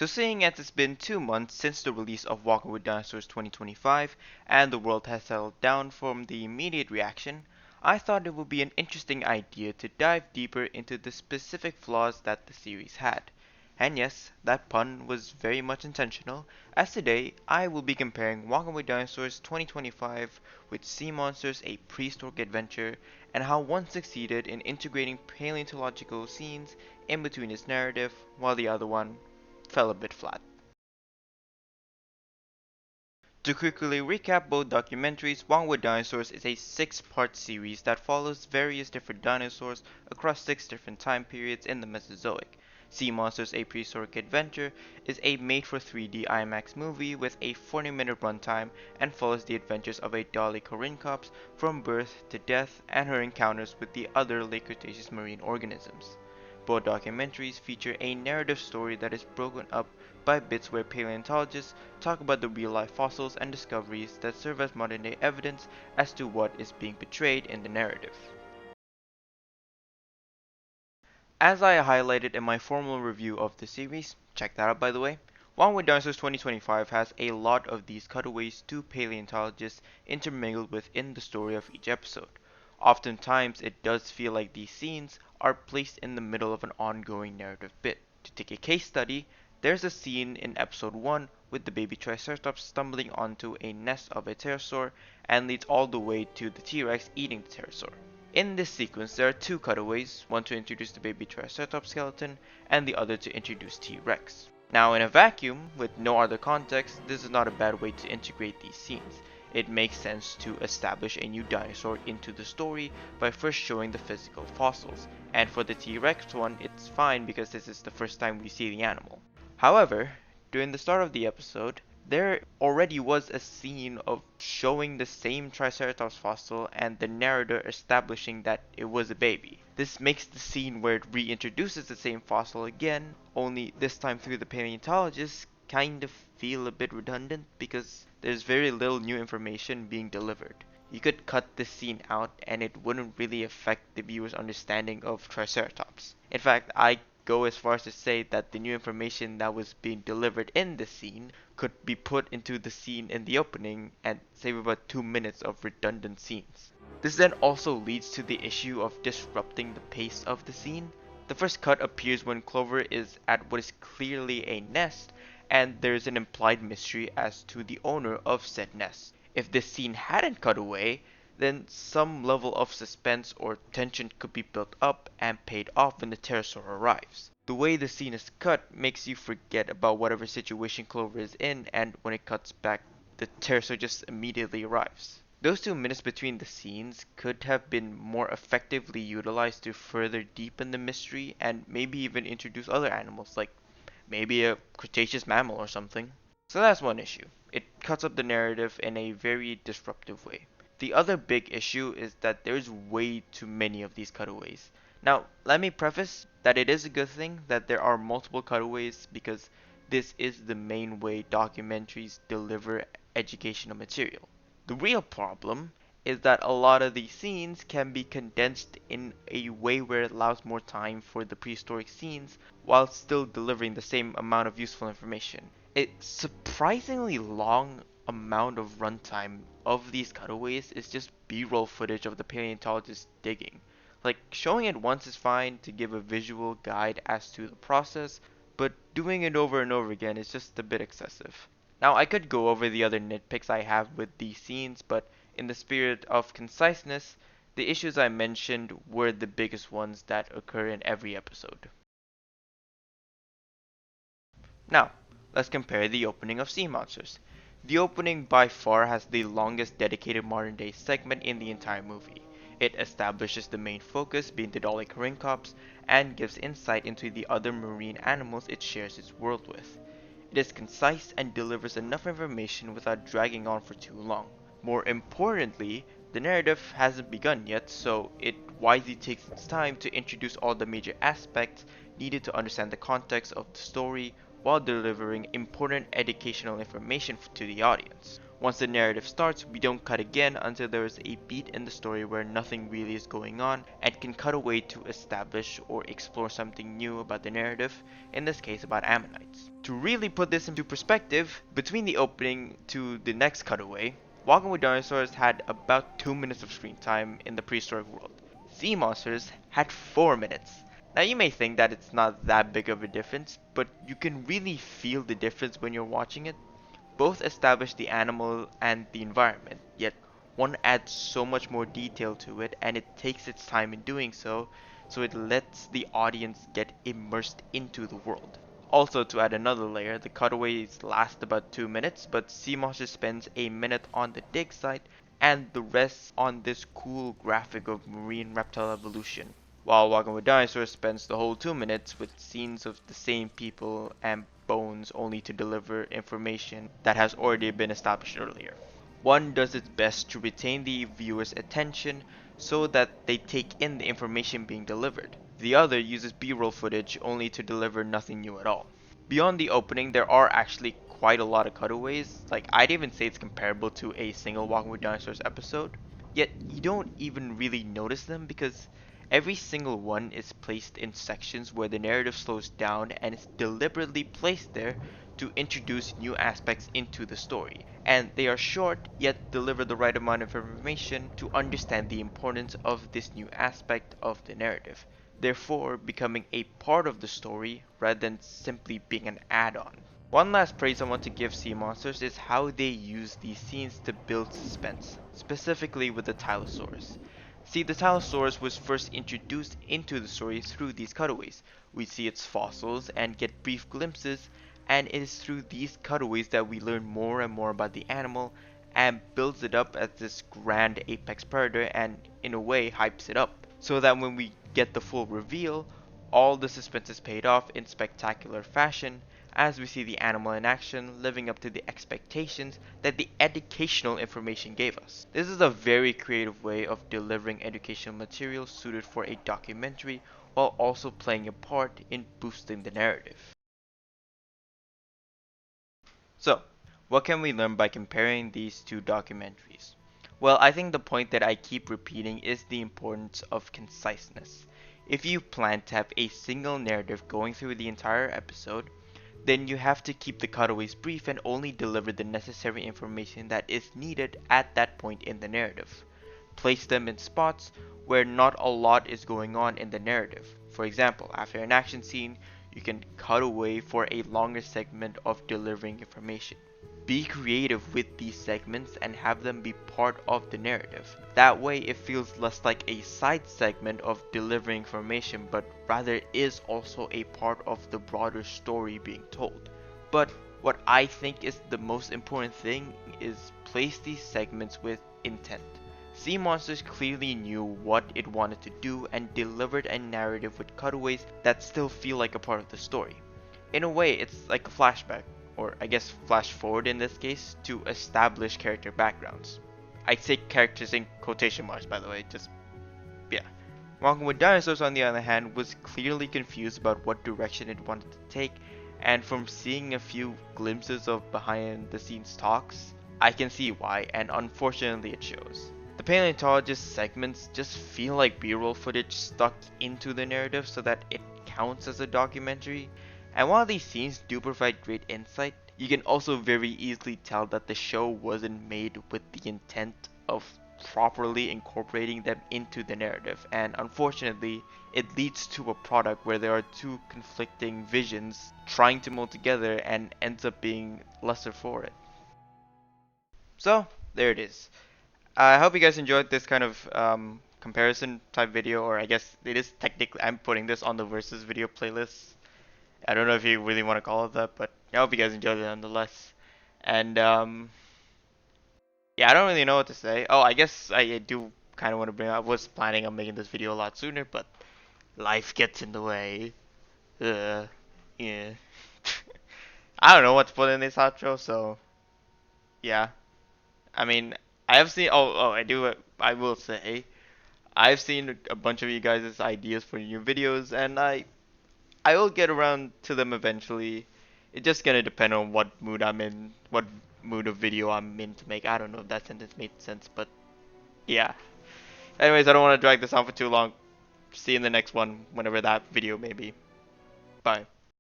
So seeing as it's been 2 months since the release of Walking with Dinosaurs 2025 and the world has settled down from the immediate reaction, I thought it would be an interesting idea to dive deeper into the specific flaws that the series had. And yes, that pun was very much intentional, as today I will be comparing Walking with Dinosaurs 2025 with Sea Monsters A Prehistoric Adventure and how one succeeded in integrating paleontological scenes in between its narrative while the other one fell a bit flat. To quickly recap both documentaries, Walking with Dinosaurs is a six-part series that follows various different dinosaurs across six different time periods in the Mesozoic. Sea Monsters A Prehistoric Adventure is a made for 3D IMAX movie with a 40-minute runtime and follows the adventures of a Dolly Corincops from birth to death and her encounters with the other late Cretaceous marine organisms. Both documentaries feature a narrative story that is broken up by bits where paleontologists talk about the real-life fossils and discoveries that serve as modern-day evidence as to what is being portrayed in the narrative. As I highlighted in my formal review of the series, check that out by the way, Walking with Dinosaurs 2025 has a lot of these cutaways to paleontologists intermingled within the story of each episode. Oftentimes it does feel like these scenes are placed in the middle of an ongoing narrative bit. To take a case study, there's a scene in episode 1 with the baby Triceratops stumbling onto a nest of a pterosaur and leads all the way to the T-Rex eating the pterosaur. In this sequence, there are two cutaways, one to introduce the baby Triceratops skeleton and the other to introduce T-Rex. Now in a vacuum, with no other context, this is not a bad way to integrate these scenes. It makes sense to establish a new dinosaur into the story by first showing the physical fossils, and for the T-Rex one, it's fine because this is the first time we see the animal. However, during the start of the episode, there already was a scene of showing the same Triceratops fossil and the narrator establishing that it was a baby. This makes the scene where it reintroduces the same fossil again, only this time through the paleontologist, kind of feel a bit redundant because there's very little new information being delivered. You could cut this scene out and it wouldn't really affect the viewer's understanding of Triceratops. In fact, I go as far as to say that the new information that was being delivered in the scene could be put into the scene in the opening and save about 2 minutes of redundant scenes. This then also leads to the issue of disrupting the pace of the scene. The first cut appears when Clover is at what is clearly a nest, and there is an implied mystery as to the owner of said nest. If this scene hadn't cut away, then some level of suspense or tension could be built up and paid off when the pterosaur arrives. The way the scene is cut makes you forget about whatever situation Clover is in, and when it cuts back, the pterosaur just immediately arrives. Those 2 minutes between the scenes could have been more effectively utilized to further deepen the mystery and maybe even introduce other animals, like maybe a Cretaceous mammal or something. So that's one issue. It cuts up the narrative in a very disruptive way. The other big issue is that there's way too many of these cutaways. Now, let me preface that it is a good thing that there are multiple cutaways because this is the main way documentaries deliver educational material. The real problem is that a lot of these scenes can be condensed in a way where it allows more time for the prehistoric scenes while still delivering the same amount of useful information. A surprisingly long amount of runtime of these cutaways is just B-roll footage of the paleontologist digging. Like, showing it once is fine to give a visual guide as to the process, but doing it over and over again is just a bit excessive. Now, I could go over the other nitpicks I have with these scenes, but in the spirit of conciseness, the issues I mentioned were the biggest ones that occur in every episode. Now, let's compare the opening of Sea Monsters. The opening by far has the longest dedicated modern day segment in the entire movie. It establishes the main focus being the Dolichorhynchops and gives insight into the other marine animals it shares its world with. It is concise and delivers enough information without dragging on for too long. More importantly, the narrative hasn't begun yet, so it wisely takes its time to introduce all the major aspects needed to understand the context of the story while delivering important educational information to the audience. Once the narrative starts, we don't cut again until there is a beat in the story where nothing really is going on and can cut away to establish or explore something new about the narrative, in this case about ammonites. To really put this into perspective, between the opening to the next cutaway, Walking with Dinosaurs had about 2 minutes of screen time in the prehistoric world. Sea Monsters had 4 minutes. Now you may think that it's not that big of a difference, but you can really feel the difference when you're watching it. Both establish the animal and the environment, yet one adds so much more detail to it and it takes its time in doing so, so it lets the audience get immersed into the world. Also, to add another layer, the cutaways last about 2 minutes, but Sea Monsters spends a minute on the dig site and the rest on this cool graphic of marine reptile evolution, while Walking with Dinosaurs spends the whole 2 minutes with scenes of the same people and bones only to deliver information that has already been established earlier. One does its best to retain the viewer's attention so that they take in the information being delivered. The other uses B-roll footage only to deliver nothing new at all. Beyond the opening, there are actually quite a lot of cutaways. Like, I'd even say it's comparable to a single Walking with Dinosaurs episode. Yet, you don't even really notice them because every single one is placed in sections where the narrative slows down and is deliberately placed there to introduce new aspects into the story. And they are short, yet deliver the right amount of information to understand the importance of this new aspect of the narrative, therefore becoming a part of the story rather than simply being an add-on. One last praise I want to give Sea Monsters is how they use these scenes to build suspense, specifically with the Tylosaurus. See, the Tylosaurus was first introduced into the story through these cutaways. We see its fossils and get brief glimpses, and it is through these cutaways that we learn more and more about the animal and builds it up as this grand apex predator and in a way hypes it up, so that when we get the full reveal, all the suspense is paid off in spectacular fashion as we see the animal in action living up to the expectations that the educational information gave us. This is a very creative way of delivering educational material suited for a documentary while also playing a part in boosting the narrative. So, what can we learn by comparing these two documentaries? Well, I think the point that I keep repeating is the importance of conciseness. If you plan to have a single narrative going through the entire episode, then you have to keep the cutaways brief and only deliver the necessary information that is needed at that point in the narrative. Place them in spots where not a lot is going on in the narrative. For example, after an action scene, you can cut away for a longer segment of delivering information. Be creative with these segments and have them be part of the narrative. That way it feels less like a side segment of delivering information, but rather is also a part of the broader story being told. But what I think is the most important thing is place these segments with intent. Sea Monsters clearly knew what it wanted to do and delivered a narrative with cutaways that still feel like a part of the story. In a way, it's like a flashback, or I guess flash forward in this case, to establish character backgrounds. I say characters in quotation marks, by the way, just, yeah. Walking with Dinosaurs, on the other hand, was clearly confused about what direction it wanted to take, and from seeing a few glimpses of behind the scenes talks, I can see why, and unfortunately it shows. The paleontologist segments just feel like B-roll footage stuck into the narrative so that it counts as a documentary, and while these scenes do provide great insight, you can also very easily tell that the show wasn't made with the intent of properly incorporating them into the narrative, and unfortunately, it leads to a product where there are two conflicting visions trying to mold together and ends up being lesser for it. So, there it is. I hope you guys enjoyed this kind of comparison type video, or I guess it is technically, I'm putting this on the versus video playlist. I don't know if you really want to call it that, but I hope you guys enjoyed it nonetheless. And yeah, I don't really know what to say. Oh, I guess I do kind of want to bring up, I was planning on making this video a lot sooner, but life gets in the way. Yeah. I don't know what to put in this outro, so yeah. I mean, I have seen. I do. I will say, I've seen a bunch of you guys' ideas for new videos, and I will get around to them eventually. It's just gonna depend on what mood I'm in, what mood of video I'm meant to make. I don't know if that sentence made sense, but yeah. Anyways, I don't want to drag this on for too long. See you in the next one, whenever that video may be. Bye.